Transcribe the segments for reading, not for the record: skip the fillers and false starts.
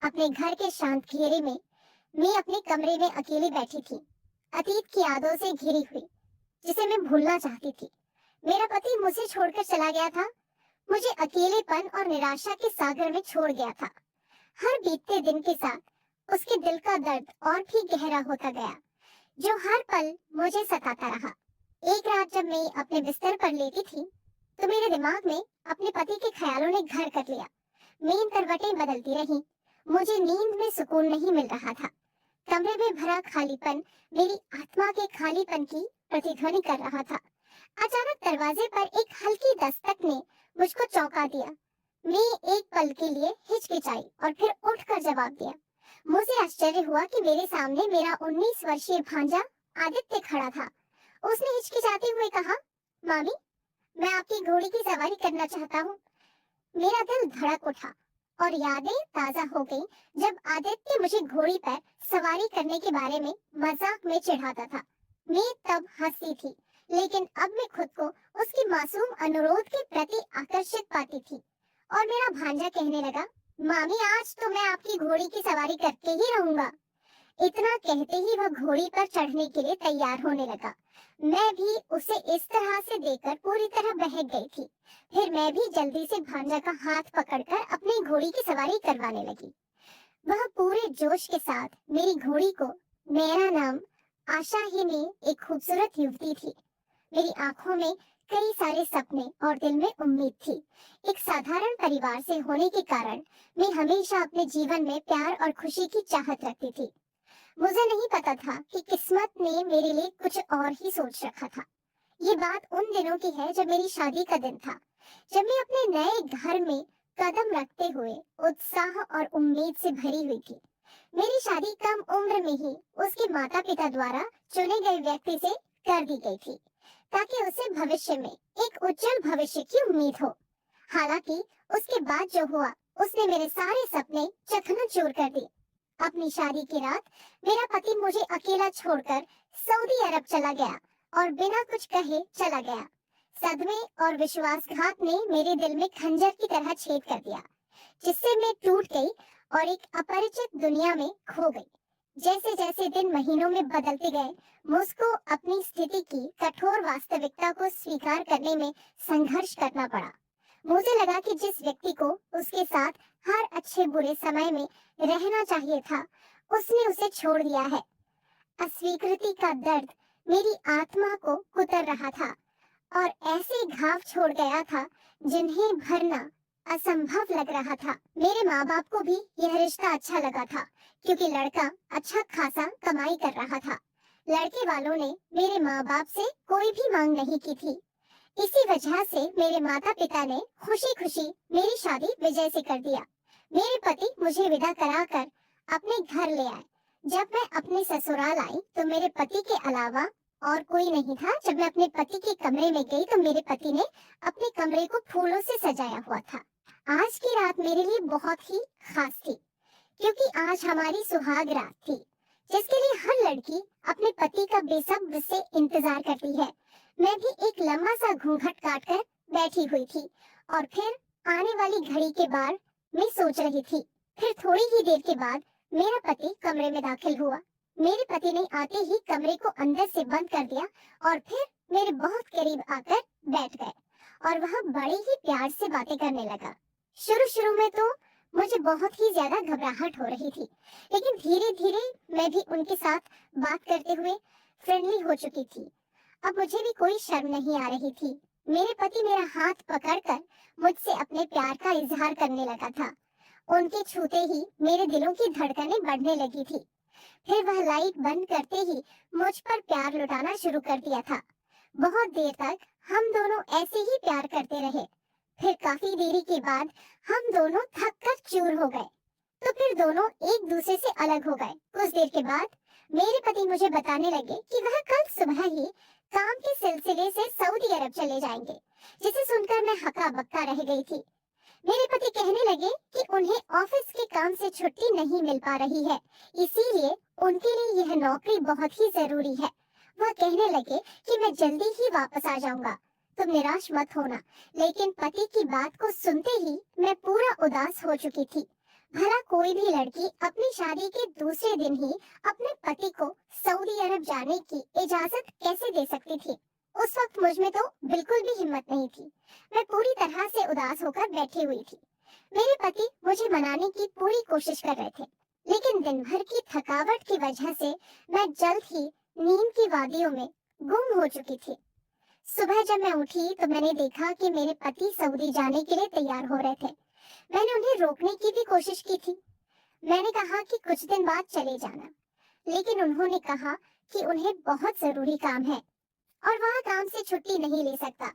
अपने घर के शांत घेरे में मैं अपने कमरे में अकेली बैठी थी, अतीत की यादों से घिरी हुई, जिसे मैं भूलना चाहती थी। मेरा पति मुझे छोड़कर चला गया था, मुझे अकेलेपन और निराशा के सागर में छोड़ गया था। हर बीतते दिन के साथ उसके दिल का दर्द और भी गहरा होता गया, जो हर पल मुझे सताता रहा। एक रात जब मैं अपने बिस्तर पर लेटी थी, तो मेरे दिमाग में अपने पति के ख्यालों ने घर कर लिया। मैं करवटें बदलती रही, मुझे नींद में सुकून नहीं मिल रहा था। कमरे में भरा खालीपन मेरी आत्मा के खालीपन की प्रतिध्वनि कर रहा था। अचानक दरवाजे पर एक हल्की दस्तक ने मुझको चौंका दिया। मैं एक पल के लिए हिचकिचाई और फिर उठकर जवाब दिया। मुझे आश्चर्य हुआ कि मेरे सामने मेरा 19 वर्षीय भांजा आदित्य खड़ा था। उसने हिचकिचाते हुए कहा, मामी, मैं आपकी घोड़ी की सवारी करना चाहता हूँ। मेरा दिल धड़क उठा और यादें ताजा हो गईं जब आदित्य मुझे घोड़ी पर सवारी करने के बारे में मजाक में चिढ़ाता था। मैं तब हंसती थी, लेकिन अब मैं खुद को उसके मासूम अनुरोध के प्रति आकर्षित पाती थी। और मेरा भांजा कहने लगा, मामी, आज तो मैं आपकी घोड़ी की सवारी करके ही रहूंगा। इतना कहते ही वह घोड़ी पर चढ़ने के लिए तैयार होने लगा। मैं भी उसे इस तरह से देखकर पूरी तरह बहक गई थी। फिर मैं भी जल्दी से भांजा का हाथ पकड़कर अपनी घोड़ी की सवारी करवाने लगी। वह पूरे जोश के साथ मेरी घोड़ी को, मेरा नाम आशा ही ने एक खूबसूरत युवती थी। मेरी आंखों में कई सारे सपने और दिल में उम्मीद थी। एक साधारण परिवार से होने के कारण मैं हमेशा अपने जीवन में प्यार और खुशी की चाहत रखती थी। मुझे नहीं पता था कि किस्मत ने मेरे लिए कुछ और ही सोच रखा था। ये बात उन दिनों की है जब मेरी शादी का दिन था, जब मैं अपने नए घर में कदम रखते हुए उत्साह और उम्मीद से भरी हुई थी। मेरी शादी कम उम्र में ही उसके माता पिता द्वारा चुने गए व्यक्ति से कर दी गई थी, ताकि उसे भविष्य में एक उज्जवल भविष्य की उम्मीद हो। हालांकि उसके बाद जो हुआ, उसने मेरे सारे सपने चकनाचूर कर दिए। अपनी शादी की रात मेरा पति मुझे अकेला छोड़कर सऊदी अरब चला गया और बिना कुछ कहे चला गया। सदमे और विश्वासघात ने मेरे दिल में खंजर की तरह छेद कर दिया, जिससे मैं टूट गई और एक अपरिचित दुनिया में खो गई। जैसे जैसे दिन महीनों में बदलते गए, मुझको अपनी स्थिति की कठोर वास्तविकता को स्वीकार करने में संघर्ष करना पड़ा। मुझे लगा कि जिस व्यक्ति को उसके साथ हर अच्छे बुरे समय में रहना चाहिए था, उसने उसे छोड़ दिया है। अस्वीकृति का दर्द मेरी आत्मा को कुतर रहा था और ऐसे घाव छोड़ गया था जिन्हें भरना असंभव लग रहा था। मेरे माँ बाप को भी यह रिश्ता अच्छा लगा था, क्योंकि लड़का अच्छा खासा कमाई कर रहा था। लड़के वालों ने मेरे माँ बाप से कोई भी मांग नहीं की थी। इसी वजह से मेरे माता पिता ने खुशी खुशी मेरी शादी विजय से कर दिया। मेरे पति मुझे विदा कराकर अपने घर ले आए। जब मैं अपने ससुराल आई तो मेरे पति के अलावा और कोई नहीं था। जब मैं अपने पति के कमरे में गई तो मेरे पति ने अपने कमरे को फूलों से सजाया हुआ था। आज की रात मेरे लिए बहुत ही खास थी, क्योंकि आज हमारी सुहाग रात थी, जिसके लिए हर लड़की अपने पति का बेसब्र से इंतजार करती है। मैं भी एक लंबा सा घूंघट काटकर बैठी हुई थी और फिर आने वाली घड़ी के बारे में सोच रही थी। फिर थोड़ी ही देर के बाद मेरा पति कमरे में दाखिल हुआ। मेरे पति ने आते ही कमरे को अंदर से बंद कर दिया और फिर मेरे बहुत करीब आकर बैठ गए और वह बड़े ही प्यार से बातें करने लगा। शुरू शुरू में तो मुझे बहुत ही ज्यादा घबराहट हो रही थी, लेकिन धीरे धीरे मैं भी उनके साथ बात करते हुए फ्रेंडली हो चुकी थी। अब मुझे भी कोई शर्म नहीं आ रही थी। मेरे पति मेरा हाथ पकड़कर मुझसे अपने प्यार का इजहार करने लगा था। उनके छूते ही मेरे दिलों की धड़कनें बढ़ने लगी थी। फिर वह लाइट बंद करते ही मुझ पर प्यार लुटाना शुरू कर दिया था। बहुत देर तक हम दोनों ऐसे ही प्यार करते रहे। फिर काफी देरी के बाद हम दोनों थक कर चूर हो गए, तो फिर दोनों एक दूसरे से अलग हो गए। कुछ देर के बाद मेरे पति मुझे बताने लगे कि वह कल सुबह ही काम के सिलसिले से सऊदी अरब चले जाएंगे, जिसे सुनकर मैं हक्का बक्का रह गई थी। मेरे पति कहने लगे कि उन्हें ऑफिस के काम से छुट्टी नहीं मिल पा रही है, इसीलिए उनके लिए यह नौकरी बहुत ही जरूरी है। वह कहने लगे कि मैं जल्दी ही वापस आ जाऊंगा, तुम निराश मत होना। लेकिन पति की बात को सुनते ही मैं पूरा उदास हो चुकी थी। भला कोई भी लड़की अपनी शादी के दूसरे दिन ही अपने पति को सऊदी अरब जाने की इजाजत कैसे दे सकती थी? उस वक्त मुझ में तो बिल्कुल भी हिम्मत नहीं थी। मैं पूरी तरह से उदास होकर बैठी हुई थी। मेरे पति मुझे मनाने की पूरी कोशिश कर रहे थे, लेकिन दिन भर की थकावट की वजह से मैं जल्द ही नींद की वादियों में गुम हो चुकी थी। सुबह जब मैं उठी तो मैंने देखा कि मेरे पति सऊदी जाने के लिए तैयार हो रहे थे। मैंने उन्हें रोकने की भी कोशिश की थी। मैंने कहा कि कुछ दिन बाद चले जाना, लेकिन उन्होंने कहा कि उन्हें बहुत जरूरी काम है और वह काम से छुट्टी नहीं ले सकता।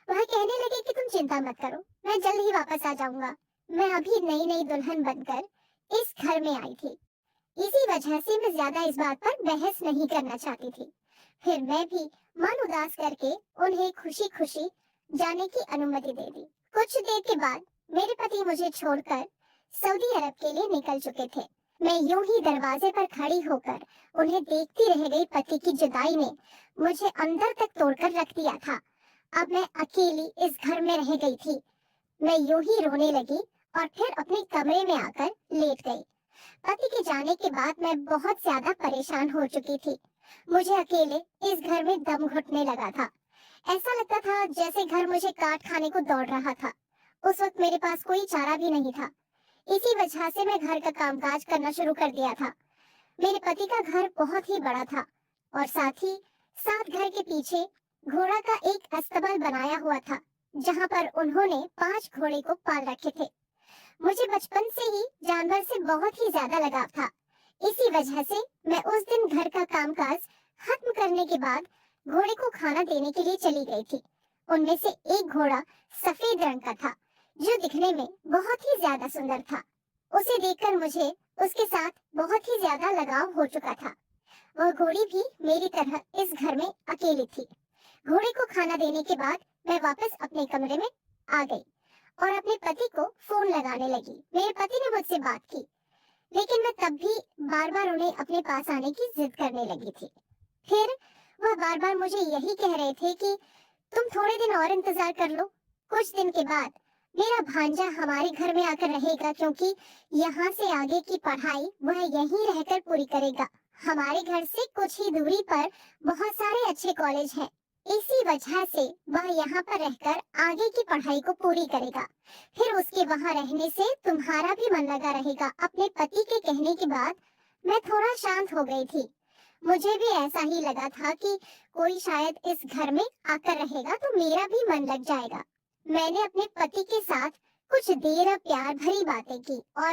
वह कहने लगे कि तुम चिंता मत करो, मैं जल्द ही वापस आ जाऊंगा। मैं अभी नई नई दुल्हन बनकर इस घर में आई थी, इसी वजह से मैं ज्यादा इस बात पर बहस नहीं करना चाहती थी। फिर मैं भी मन उदास करके उन्हें खुशी खुशी जाने की अनुमति दे दी। कुछ देर के बाद मेरे पति मुझे छोड़कर सऊदी अरब के लिए निकल चुके थे। मैं यूं ही दरवाजे पर खड़ी होकर उन्हें देखती रह गई। पति की जुदाई ने मुझे अंदर तक तोड़कर रख दिया था। अब मैं अकेली इस घर में रह गई थी। मैं यूं ही रोने लगी और फिर अपने कमरे में आकर लेट गई। पति के जाने के बाद मैं बहुत ज्यादा परेशान हो चुकी थी। मुझे अकेले इस घर में दम घुटने लगा था। ऐसा लगता था जैसे घर मुझे काट खाने को दौड़ रहा था। उस वक्त मेरे पास कोई चारा भी नहीं था। इसी वजह से मैं घर का कामकाज करना शुरू कर दिया था। मेरे पति का घर बहुत ही बड़ा था और साथ ही साथ घर के पीछे घोड़ा का एक अस्तबल बनाया हुआ था, जहाँ पर उन्होंने 5 घोड़े को पाल रखे थे। मुझे बचपन से ही जानवर से बहुत ही ज्यादा लगाव था। इसी वजह से मैं उस दिन घर का कामकाज खत्म करने के बाद घोड़े को खाना देने के लिए चली गई थी। उनमें से एक घोड़ा सफेद रंग का था, जो दिखने में बहुत ही ज्यादा सुंदर था। उसे देखकर मुझे उसके साथ बहुत ही ज्यादा लगाव हो चुका था। वह घोड़ी भी मेरी तरह इस घर में अकेली थी। घोड़े को खाना देने के बाद मैं वापस अपने कमरे में आ गई और अपने पति को फोन लगाने लगी। मेरे पति ने मुझसे बात की, लेकिन मैं तब भी बार बार उन्हें अपने पास आने की जिद करने लगी थी। फिर वह बार बार मुझे यही कह रहे थे कि तुम थोड़े दिन और इंतजार कर लो। कुछ दिन के बाद मेरा भांजा हमारे घर में आकर रहेगा, क्योंकि यहाँ से आगे की पढ़ाई वह यहीं रहकर पूरी करेगा। हमारे घर से कुछ ही दूरी पर बहुत सारे अच्छे कॉलेज हैं। इसी वजह से वह यहाँ पर रहकर आगे की पढ़ाई को पूरी करेगा। फिर उसके वहाँ रहने से तुम्हारा भी मन लगा रहेगा। अपने पति के कहने के बाद मैं थोड़ा शांत हो गई थी। मुझे भी ऐसा ही लगा था कि कोई शायद इस घर में आकर रहेगा तो मेरा भी मन लग जाएगा। मैंने अपने पति के साथ कुछ देर प्यार भरी बातें की और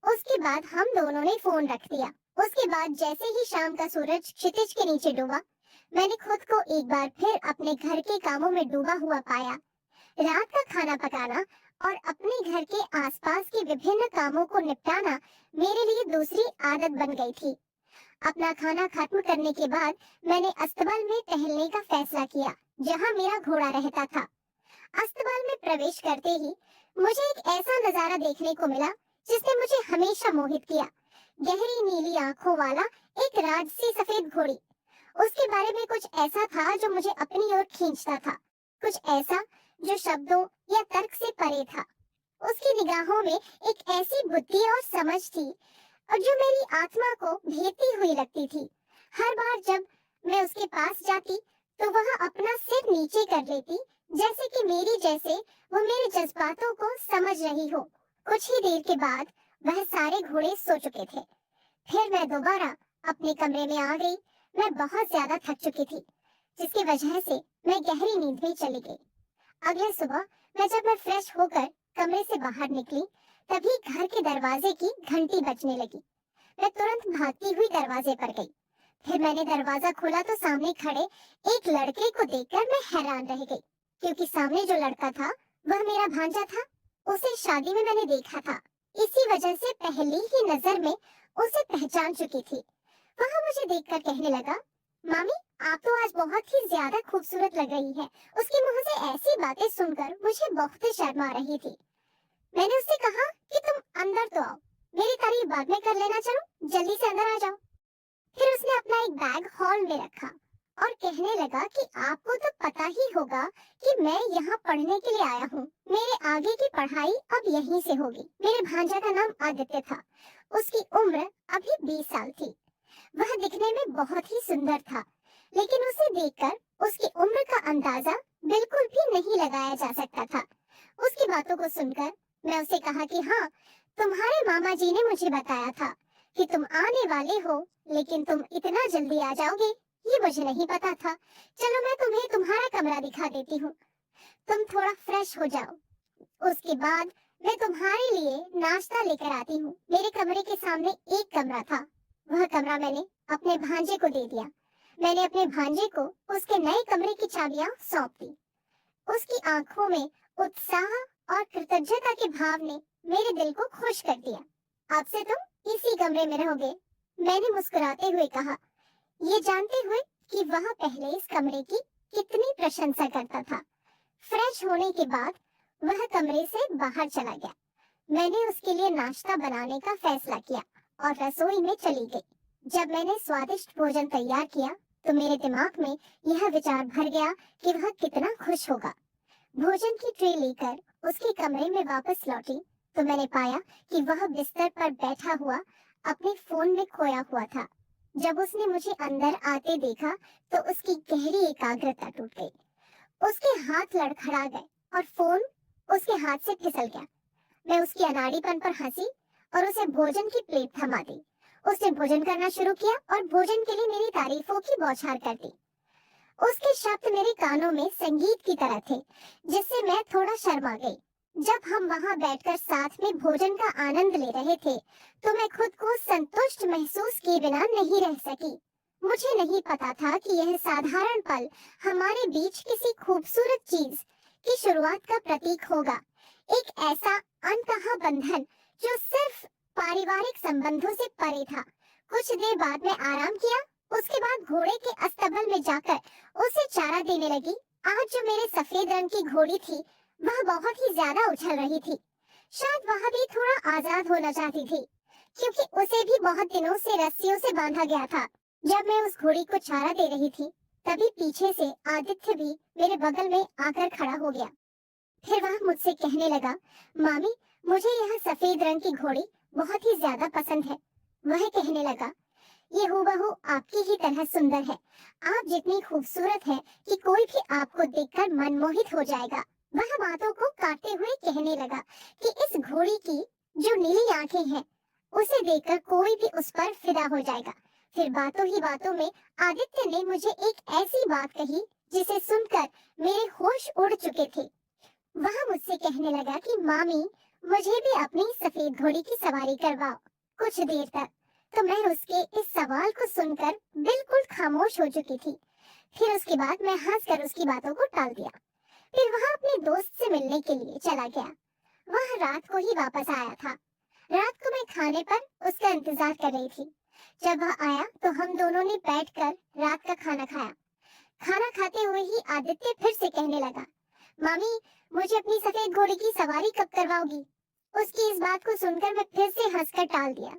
उसके बाद हम दोनों ने फोन रख दिया। उसके बाद जैसे ही शाम का सूरज क्षितिज के नीचे डूबा, मैंने खुद को एक बार फिर अपने घर के कामों में डूबा हुआ पाया। रात का खाना पकाना और अपने घर के आसपास के विभिन्न कामों को निपटाना मेरे लिए दूसरी आदत बन गई थी। अपना खाना खत्म करने के बाद मैंने अस्तबल में टहलने का फैसला किया, जहाँ मेरा घोड़ा रहता था। अस्तबल में प्रवेश करते ही मुझे एक ऐसा नजारा देखने को मिला जिसने मुझे हमेशा मोहित किया। गहरी नीली आंखों वाला एक राजसी सफेद घोड़ी। उसके बारे में कुछ ऐसा था जो मुझे अपनी ओर खींचता था, कुछ ऐसा जो शब्दों या तर्क से परे था। उसकी निगाहों में एक ऐसी बुद्धि और समझ थी और जो मेरी आत्मा को भेदती हुई लगती थी। हर बार जब मैं उसके पास जाती तो वह अपना सिर नीचे कर लेती, जैसे कि मेरी जैसे वो मेरे जज्बातों को समझ रही हो। कुछ ही देर के बाद वह सारे घोड़े सो चुके थे। फिर मैं दोबारा अपने कमरे में आ गई। मैं बहुत ज्यादा थक चुकी थी, जिसकी वजह से मैं गहरी नींद में चली गई। अगले सुबह जब मैं फ्रेश होकर कमरे से बाहर निकली, तभी घर के दरवाजे की घंटी बजने लगी। मैं तुरंत भागती हुई दरवाजे पर गई। फिर मैंने दरवाजा खोला तो सामने खड़े एक लड़के को देखकर मैं हैरान रह गई, क्योंकि सामने जो लड़का था वह मेरा भांजा था। उसे शादी में मैंने देखा था। इसी वजह से पहली ही नजर में उसे पहचान चुकी थी। वह मुझे देखकर कहने लगा, मामी आप तो आज बहुत ही ज्यादा खूबसूरत लग रही है। उसके मुंह से ऐसी बातें सुनकर मुझे बहुत शर्म आ रही थी। मैंने उससे कहा कि तुम अंदर तो आओ, मेरी तारीफ बाद में कर लेना, चलो जल्दी से अंदर आ जाओ। फिर उसने अपना एक बैग हॉल में रखा और कहने लगा कि आपको तो पता ही होगा कि मैं यहाँ पढ़ने के लिए आया हूँ। मेरे आगे की पढ़ाई अब यहीं से होगी। मेरे भांजा का नाम आदित्य था। उसकी उम्र अभी 20 साल थी। वह दिखने में बहुत ही सुंदर था, लेकिन उसे देखकर उसकी उम्र का अंदाजा बिल्कुल भी नहीं लगाया जा सकता था। उसकी बातों को सुनकर मैं उसे कहा कि हाँ, तुम्हारे मामा जी ने मुझे बताया था कि तुम आने वाले हो, लेकिन तुम इतना जल्दी आ जाओगे ये मुझे नहीं पता था। चलो मैं तुम्हें तुम्हारा कमरा दिखा देती हूँ, तुम थोड़ा फ्रेश हो जाओ। उसके बाद मैं तुम्हारे लिए नाश्ता लेकर आती हूँ। मेरे कमरे के सामने एक कमरा था। वह कमरा मैंने अपने भांजे को दे दिया। मैंने अपने भांजे को उसके नए कमरे की चाबियां सौंप दी। उसकी आंखों में उत्साह और कृतज्ञता के भाव ने मेरे दिल को खुश कर दिया। अब से तुम इसी कमरे में रहोगे, मैंने मुस्कुराते हुए कहा, ये जानते हुए कि वह पहले इस कमरे की कितनी प्रशंसा करता था। फ्रेश होने के बाद वह कमरे से बाहर चला गया। मैंने उसके लिए नाश्ता बनाने का फैसला किया और रसोई में चली गई। जब मैंने स्वादिष्ट भोजन तैयार किया तो मेरे दिमाग में यह विचार भर गया कि वह कितना खुश होगा। भोजन की ट्रे लेकर उसके कमरे में वापस लौटी तो मैंने पाया कि वह बिस्तर पर बैठा हुआ अपने फोन में खोया हुआ था। जब उसने मुझे अंदर आते देखा तो उसकी गहरी एकाग्रता टूट गई। उसके हाथ लड़खड़ा गए और फोन उसके हाथ से फिसल गया। मैं उसकी अनाड़ीपन पर हंसी और उसे भोजन की प्लेट थमा दी। उसने भोजन करना शुरू किया और भोजन के लिए मेरी तारीफों की बौछार कर दी। उसके शब्द मेरे कानों में संगीत की तरह थे, जिससे मैं थोड़ा शर्मा गई। जब हम वहां बैठकर साथ में भोजन का आनंद ले रहे थे तो मैं खुद को संतुष्ट महसूस किए बिना नहीं रह सकी। मुझे नहीं पता था कि यह साधारण पल हमारे बीच किसी खूबसूरत चीज की शुरुआत का प्रतीक होगा। एक ऐसा अनकहा बंधन जो सिर्फ पारिवारिक संबंधों से परे था। कुछ देर बाद मैं आराम किया। उसके बाद घोड़े के अस्तबल में जाकर उसे चारा देने लगी। आज जो मेरे सफेद रंग की घोड़ी थी वह बहुत ही ज्यादा उछल रही थी। शायद वह भी थोड़ा आजाद होना चाहती थी, क्योंकि उसे भी बहुत दिनों से रस्सियों से बांधा गया था। जब मैं उस घोड़ी को चारा दे रही थी तभी पीछे से आदित्य भी मेरे बगल में आकर खड़ा हो गया। फिर वह मुझसे कहने लगा, मामी, मुझे यह सफेद रंग की घोड़ी बहुत ही ज्यादा पसंद है। वह कहने लगा, ये हूबहू आपकी ही तरह सुंदर है। आप जितनी खूबसूरत है कि कोई भी आपको देखकर मनमोहित हो जाएगा। वह बातों को काटते हुए कहने लगा कि इस घोड़ी की जो नीली आंखें हैं उसे देखकर कोई भी उस पर फिदा हो जाएगा। फिर बातों ही बातों में आदित्य ने मुझे एक ऐसी बात कही जिसे सुनकर मेरे होश उड़ चुके थे। वह मुझसे कहने लगा कि मामी, मुझे भी अपनी सफेद घोड़ी की सवारी करवाओ। कुछ देर तक तो मैं उसके इस सवाल को सुनकर बिल्कुल खामोश हो चुकी थी। फिर उसके बाद मैं हंसकर उसकी बातों को टाल दिया। फिर वह अपने दोस्त से मिलने के लिए चला गया। वह रात को ही वापस आया था। रात को मैं खाने पर उसका इंतजार कर रही थी। जब वह आया तो हम दोनों ने बैठकर रात का खाना खाया। खाना खाते हुए ही आदित्य फिर से कहने लगा, मामी, मुझे अपनी सफेद घोड़ी की सवारी कब करवाओगी? उसकी इस बात को सुनकर मैं फिर से हंसकर टाल दिया।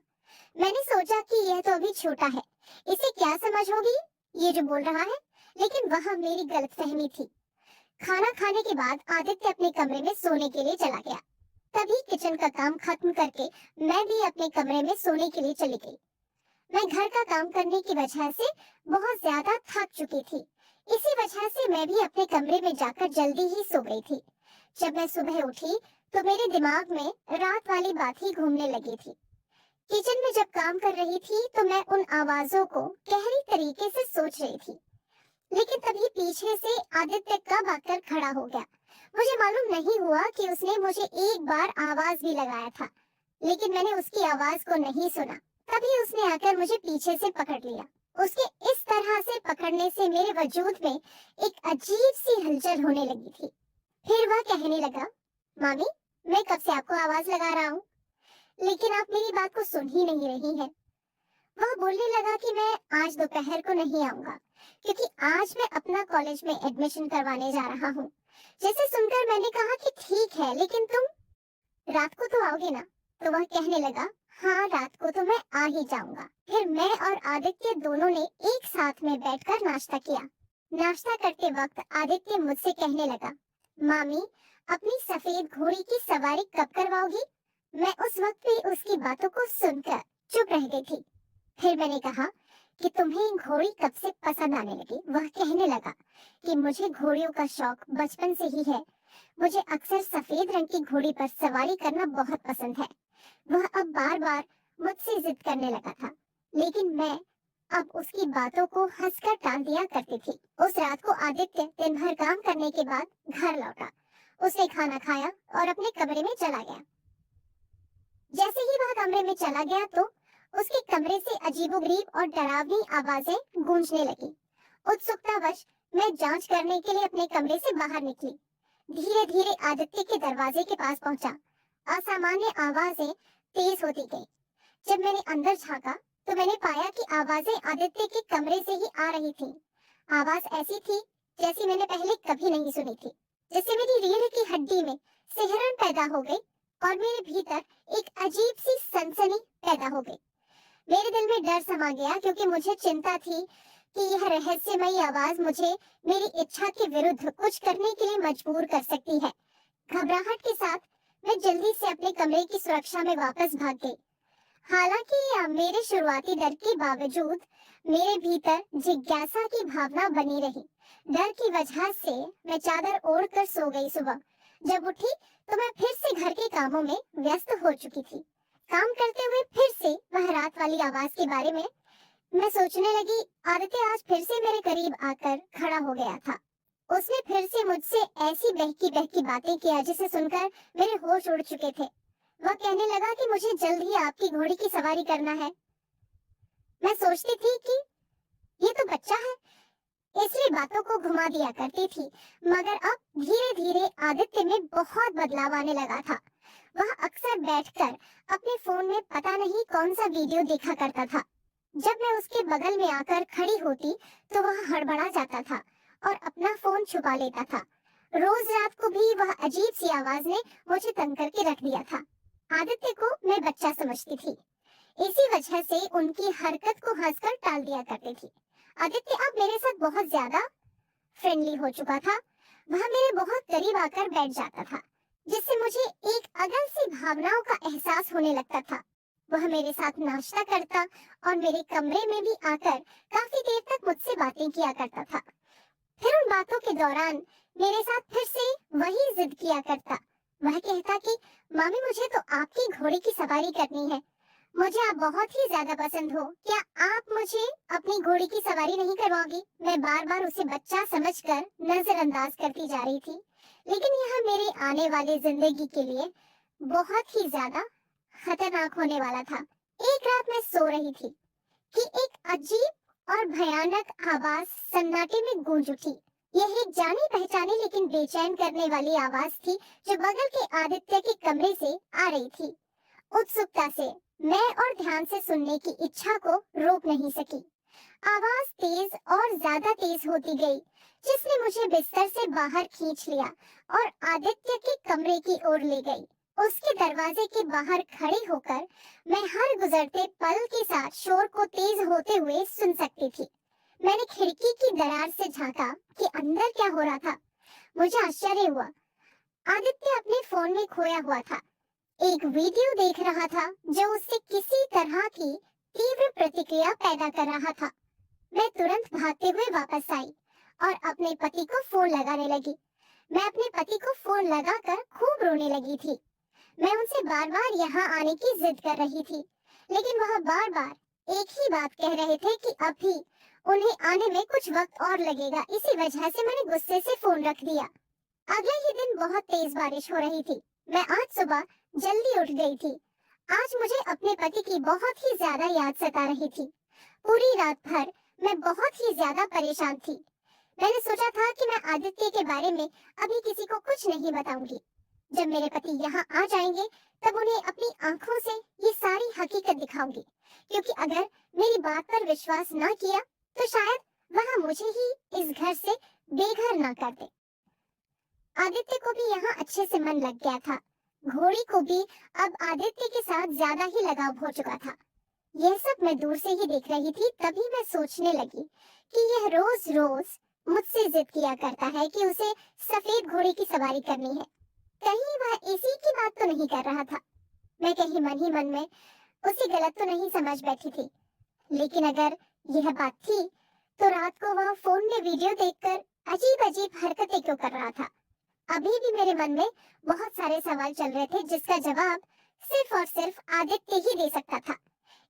मैंने सोचा कि यह तो अभी छोटा है, इसे क्या समझ होगी ये जो बोल रहा है, लेकिन वह मेरी गलतफहमी थी। खाना खाने के बाद आदित्य अपने कमरे में सोने के लिए चला गया। तभी किचन का काम खत्म करके मैं भी अपने कमरे में सोने के लिए चली गई। मैं घर का काम करने की वजह से बहुत ज्यादा थक चुकी थी। इसी वजह से मैं भी अपने कमरे में जाकर जल्दी ही सो गई थी। जब मैं सुबह उठी तो मेरे दिमाग में रात वाली बात ही घूमने लगी थी। किचन में जब काम कर रही थी तो मैं उन आवाजों को गहरी तरीके से सोच रही थी, लेकिन तभी पीछे से आदित्य कब आकर खड़ा हो गया। मुझे मालूम नहीं हुआ कि उसने मुझे एक बार आवाज भी लगाया था, लेकिन मैंने उसकी आवाज को नहीं सुना। तभी उसने आकर मुझे पीछे से पकड़ लिया। उसके इस तरह से पकड़ने से मेरे वजूद में एक अजीब सी हलचल होने लगी थी। फिर वह कहने लगा, मामी, मैं कब से आपको आवाज लगा रहा हूँ, लेकिन आप मेरी बात को सुन ही नहीं रही हैं। वह बोलने लगा कि मैं आज दोपहर को नहीं आऊंगा, क्योंकि आज मैं अपना कॉलेज में एडमिशन करवाने जा रहा हूँ। जैसे सुनकर मैंने कहा कि ठीक है, लेकिन तुम रात को तो आओगे ना? तो वह कहने लगा, हाँ रात को तो मैं आ ही जाऊंगा। फिर मैं और आदित्य दोनों ने एक साथ में बैठकर नाश्ता किया। नाश्ता करते वक्त आदित्य मुझसे कहने लगा, मामी अपनी सफेद घोड़ी की सवारी कब करवाओगी? मैं उस वक्त भी उसकी बातों को सुनकर चुप रह गई थी। फिर मैंने कहा कि तुम्हें घोड़ी कब से पसंद आने लगी? वह कहने लगा कि मुझे घोड़ियों का शौक बचपन से ही है। मुझे अक्सर सफेद रंग की घोड़ी पर सवारी करना बहुत पसंद है। वह अब बार बार मुझसे जिद करने लगा था, लेकिन मैं अब उसकी बातों को हंसकर टाल दिया करती थी। उस रात को आदित्य दिन भर काम करने के बाद घर लौटा। उसने खाना खाया और अपने कमरे में चला गया। जैसे ही वह कमरे में चला गया तो उसके कमरे से अजीबोगरीब और डरावनी आवाजें गूंजने लगी। उत्सुकतावश मैं जांच करने के लिए अपने कमरे से बाहर निकली। धीरे धीरे आदित्य के दरवाजे के पास पहुंचा। असामान्य आवाजें तेज होती गई। जब मैंने अंदर झांका तो मैंने पाया कि आवाजें आदित्य के कमरे से ही आ रही थीं। आवाज ऐसी थी जैसी मैंने पहले कभी नहीं सुनी थी, जैसे मेरी रीढ़ की हड्डी में सिहरन पैदा हो गई और मेरे भीतर एक अजीब सी सनसनी पैदा हो गई। मेरे दिल में डर समा गया, क्योंकि मुझे चिंता थी कि यह रहस्यमयी आवाज मुझे मेरी इच्छा के विरुद्ध कुछ करने के लिए मजबूर कर सकती है। घबराहट के साथ मैं जल्दी से अपने कमरे की सुरक्षा में वापस भाग गई। हालांकि मेरे शुरुआती डर के बावजूद मेरे भीतर जिज्ञासा की भावना बनी रही। डर की वजह से मैं चादर ओढ़कर सो गई। सुबह जब उठी तो मैं फिर से घर के कामों में व्यस्त हो चुकी थी। काम करते हुए फिर से वह रात वाली आवाज के बारे में मैं सोचने लगी। आदित्य आज फिर से मेरे करीब आकर खड़ा हो गया था। उसने फिर से मुझसे ऐसी बहकी बहकी बातें किया जिसे सुनकर मेरे होश उड़ चुके थे। वह कहने लगा कि मुझे जल्द ही आपकी घोड़ी की सवारी करना है। मैं सोचती थी कि ये तो बच्चा है, इसलिए बातों को घुमा दिया करती थी, मगर अब धीरे धीरे आदित्य में बहुत बदलाव आने लगा था। वह अक्सर बैठकर अपने फोन में पता नहीं कौन सा वीडियो देखा करता था। जब मैं उसके बगल में आकर खड़ी होती तो वह हड़बड़ा जाता था और अपना फोन छुपा लेता था। रोज रात को भी वह अजीब सी आवाज ने मुझे तंग करके रख दिया था। आदित्य को मैं बच्चा समझती थी, इसी वजह से उनकी हरकत को हंसकर टाल दिया करती थी। आदित्य अब मेरे साथ बहुत ज्यादा फ्रेंडली हो चुका था। वह मेरे बहुत करीब आकर बैठ जाता था, जिससे मुझे एक अगल सी भावनाओं का एहसास होने लगता था। वह मेरे साथ नाश्ता करता और मेरे कमरे में भी आकर काफी देर तक मुझसे बातें किया करता था। फिर उन बातों के दौरान मेरे साथ फिर से वही जिद किया करता। वह कहता कि मामी मुझे तो आपकी घोड़ी की सवारी करनी है, मुझे आप बहुत ही ज्यादा पसंद हो, क्या आप मुझे अपनी घोड़ी की सवारी नहीं करवाओगी? मैं बार बार उसे बच्चा समझकर नजरअंदाज करती जा रही थी, लेकिन यह मेरे आने वाले जिंदगी के लिए बहुत ही ज्यादा खतरनाक होने वाला था। एक रात मैं सो रही थी कि एक अजीब और भयानक आवाज सन्नाटे में गूंज उठी। यह एक जानी पहचानी लेकिन बेचैन करने वाली आवाज थी जो बगल के आदित्य के कमरे से आ रही थी। उत्सुकता से मैं और ध्यान से सुनने की इच्छा को रोक नहीं सकी। आवाज तेज और ज्यादा तेज होती गई, जिसने मुझे बिस्तर से बाहर खींच लिया और आदित्य के कमरे की ओर ले गई। उसके दरवाजे के बाहर खड़ी होकर मैं हर गुजरते पल के साथ शोर को तेज होते हुए सुन सकती थी। मैंने खिड़की की दरार से झांका कि अंदर क्या हो रहा था। मुझे आश्चर्य हुआ। आदित्य अपने फोन में खोया हुआ था, एक वीडियो देख रहा था जो उससे किसी तरह की तीव्र प्रतिक्रिया पैदा कर रहा था। मैं तुरंत भागते हुए वापस आई और अपने पति को फोन लगाने लगी। मैं अपने पति को फोन लगाकर खूब रोने लगी थी। मैं उनसे बार बार यहाँ आने की जिद कर रही थी, लेकिन वह बार बार एक ही बात कह रहे थे कि अभी उन्हें आने में कुछ वक्त और लगेगा। इसी वजह से मैंने गुस्से से फोन रख दिया। अगले ही दिन बहुत तेज बारिश हो रही थी। मैं आज सुबह जल्दी उठ गई थी। आज मुझे अपने पति की बहुत ही ज्यादा याद सता रही थी। पूरी रात भर मैं बहुत ही ज्यादा परेशान थी। मैंने सोचा था कि मैं आदित्य के बारे में अभी किसी को कुछ नहीं बताऊंगी। जब मेरे पति यहाँ आ जाएंगे तब उन्हें अपनी आंखों से ये सारी हकीकत दिखाऊंगी, क्योंकि अगर मेरी बात पर विश्वास न किया तो शायद वह मुझे ही इस घर से बेघर न कर दे। आदित्य को भी यहाँ अच्छे से मन लग गया था। घोड़ी को भी अब आदित्य के साथ ज्यादा ही लगाव हो चुका था। यह सब मैं दूर से ही देख रही थी, तभी मैं सोचने लगी कि यह रोज रोज मुझसे जिद किया करता है कि उसे सफेद घोड़े की सवारी करनी है। कहीं वह इसी की बात तो नहीं कर रहा था। मैं कहीं मन ही मन में उसे गलत तो नहीं समझ बैठी थी। लेकिन अगर यह बात थी, तो रात को वह फोन में वीडियो देखकर अजीब अजीब हरकतें क्यों कर रहा था? अभी भी मेरे मन में बहुत सारे सवाल चल रहे थे, जिसका जवाब सिर्फ और सिर्फ आदित्य ही दे सकता था।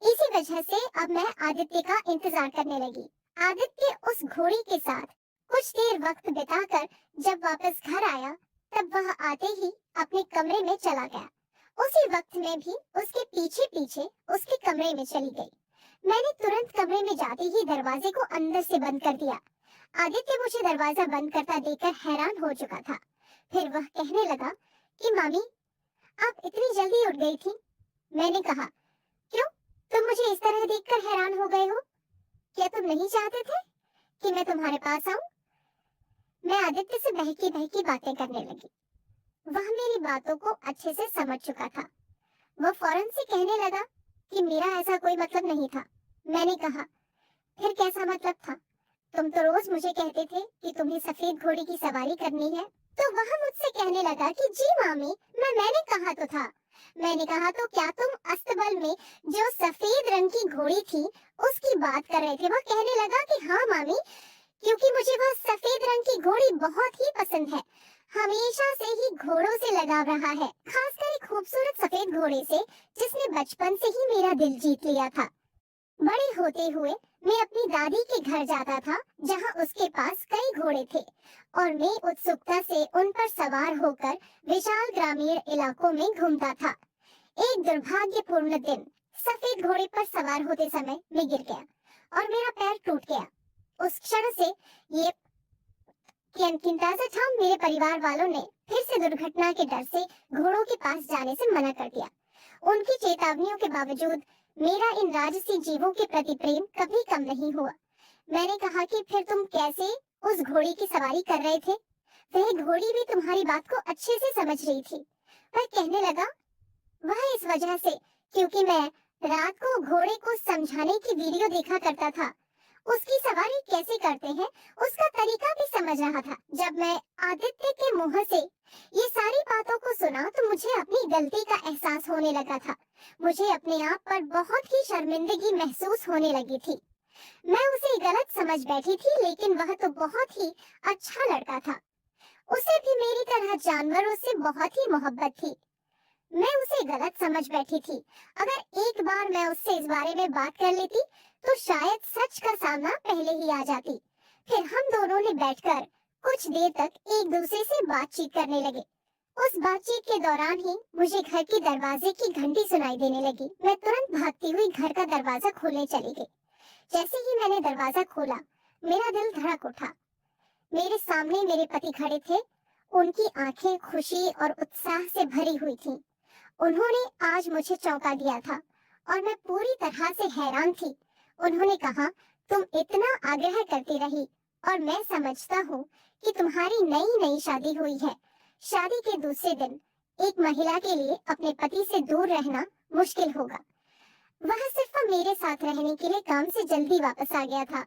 इसी वजह से अब मैं आदित्य का इंतजार करने लगी। आदित्य उस घोड़ी के साथ कुछ देर वक्त बिताकर जब वापस घर आया, तब वह आते ही अपने कमरे में चला गया। उसी वक्त में भी उसके पीछे पीछे उसके कमरे में चली गई। मैंने तुरंत कमरे में जाते ही दरवाजे को अंदर से बंद कर दिया। आदित्य मुझे दरवाजा बंद करता देखकर हैरान हो चुका था। फिर वह कहने लगा कि मामी, आप इतनी जल्दी उठ गई थी। मैंने कहा, क्यों? तुम मुझे इस तरह देखकर हैरान हो गए हो? क्या तुम नहीं चाहते थे कि मैं तुम्हारे पास आऊं? मैं आदित्य से बहकी बहकी बातें करने लगी। वह मेरी बातों को अच्छे से समझ चुका था। वह फौरन से कहने लगा कि मेरा ऐसा कोई मतलब नहीं था। मैंने कहा, फिर कैसा मतलब था? तुम तो रोज मुझे कहते थे कि तुम्हें सफेद घोड़े की सवारी करनी है। तो वह मुझसे कहने लगा कि जी मामी, मैंने कहा तो था। मैंने कहा, तो क्या तुम अस्तबल में जो सफेद रंग की घोड़ी थी उसकी बात कर रहे थे? वह कहने लगा कि हाँ मामी, क्योंकि मुझे वह सफेद रंग की घोड़ी बहुत ही पसंद है। हमेशा से ही घोड़ों से लगाव रहा है, खासकर एक खूबसूरत सफेद घोड़े से जिसने बचपन से ही मेरा दिल जीत लिया था। बड़े होते हुए मैं अपनी दादी के घर जाता था, जहां उसके पास कई घोड़े थे, और मैं उत्सुकता से उन पर सवार होकर विशाल ग्रामीण इलाकों में घूमता था। एक दुर्भाग्यपूर्ण दिन, सफेद घोड़े पर सवार होते समय मैं गिर गया और मेरा पैर टूट गया। उस क्षण से ये अंदाजा था, मेरे परिवार वालों ने फिर से दुर्घटना के डर से घोड़ों के पास जाने से मना कर दिया। उनकी चेतावनियों के बावजूद मेरा इन राजसी जीवों के प्रति प्रेम कभी कम नहीं हुआ। मैंने कहा कि फिर तुम कैसे उस घोड़ी की सवारी कर रहे थे? वह घोड़ी भी तुम्हारी बात को अच्छे से समझ रही थी। वह कहने लगा, वह इस वजह से क्योंकि मैं रात को घोड़े को समझाने की वीडियो देखा करता था। उसकी सवारी कैसे करते हैं उसका तरीका भी समझ रहा था। जब मैं आदित्य के मुंह से ये सारी बातों को सुना, तो मुझे अपनी गलती का एहसास होने लगा था। मुझे अपने आप पर बहुत ही शर्मिंदगी महसूस होने लगी थी। मैं उसे गलत समझ बैठी थी, लेकिन वह तो बहुत ही अच्छा लड़का था। उसे भी मेरी तरह जानवरों से बहुत ही मोहब्बत थी। मैं उसे गलत समझ बैठी थी। अगर एक बार मैं उससे इस बारे में बात कर लेती, तो शायद सच का सामना पहले ही आ जाती। फिर हम दोनों ने बैठकर कुछ देर तक एक दूसरे से बातचीत करने लगे। उस बातचीत के दौरान ही मुझे घर की दरवाजे की घंटी सुनाई देने लगी। मैं तुरंत भागती हुई घर का दरवाजा खोलने चली गई। जैसे ही मैंने दरवाजा खोला, मेरा दिल धड़क उठा। मेरे सामने मेरे पति खड़े थे। उनकी आंखें खुशी और उत्साह से भरी हुई थीं। उन्होंने आज मुझे चौंका दिया था और मैं पूरी तरह से हैरान थी। उन्होंने कहा, तुम इतना आग्रह करती रही और मैं समझता हूँ कि तुम्हारी नई नई शादी हुई है। शादी के दूसरे दिन एक महिला के लिए अपने पति से दूर रहना मुश्किल होगा। वह सिर्फ मेरे साथ रहने के लिए काम से जल्दी वापस आ गया था।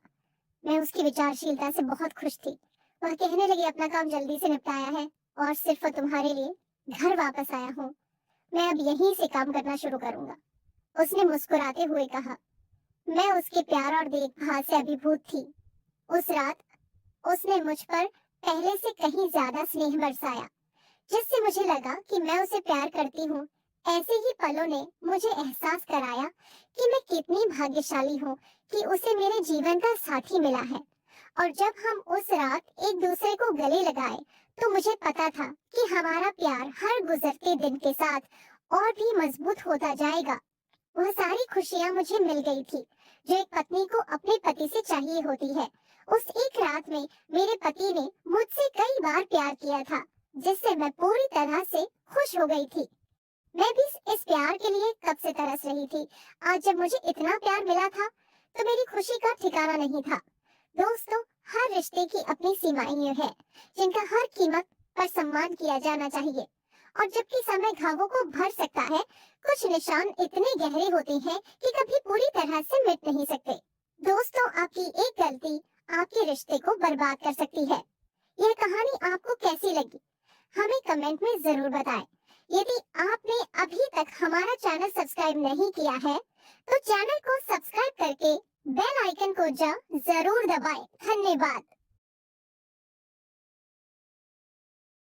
मैं उसकी विचारशीलता से बहुत खुश थी। वह कहने लगी, अपना काम जल्दी से निपटाया है और सिर्फ तुम्हारे लिए घर वापस आया हूँ। मैं अब यहीं से काम करना शुरू करूंगा। उसने मुस्कुराते हुए कहा। मैं उसके प्यार और देखभाल से अभिभूत थी। उस रात उसने मुझ पर पहले से कहीं ज्यादा स्नेह बरसाया, जिससे मुझे लगा कि मैं उसे प्यार करती हूँ। ऐसे ही पलों ने मुझे एहसास कराया कि मैं कितनी भाग्यशाली हूँ कि उसे मेरे जीवन का साथी मिला है। और जब हम उस रात एक दूसरे को गले लगाए, तो मुझे पता था कि हमारा प्यार हर गुजरते दिन के साथ और भी मजबूत होता जाएगा। वह सारी खुशियां मुझे मिल गई थी जो एक पत्नी को अपने पति से चाहिए होती है। उस एक रात में मेरे पति ने मुझसे कई बार प्यार किया था, जिससे मैं पूरी तरह से खुश हो गई थी। मैं भी इस प्यार के लिए कब से तरस रही थी। आज जब मुझे इतना प्यार मिला था, तो मेरी खुशी का ठिकाना नहीं था। दोस्तों, हर रिश्ते की अपनी सीमाएं हैं, जिनका हर कीमत पर सम्मान किया जाना चाहिए। और जबकि समय घावों को भर सकता है, कुछ निशान इतने गहरे होते हैं कि कभी पूरी तरह से मिट नहीं सकते। दोस्तों, आपकी एक गलती आपके रिश्ते को बर्बाद कर सकती है। यह कहानी आपको कैसी लगी, हमें कमेंट में जरूर बताएं। यदि आपने अभी तक हमारा चैनल सब्सक्राइब नहीं किया है, तो चैनल को सब्सक्राइब करके बेल आइकन को जरूर दबाएं। धन्यवाद।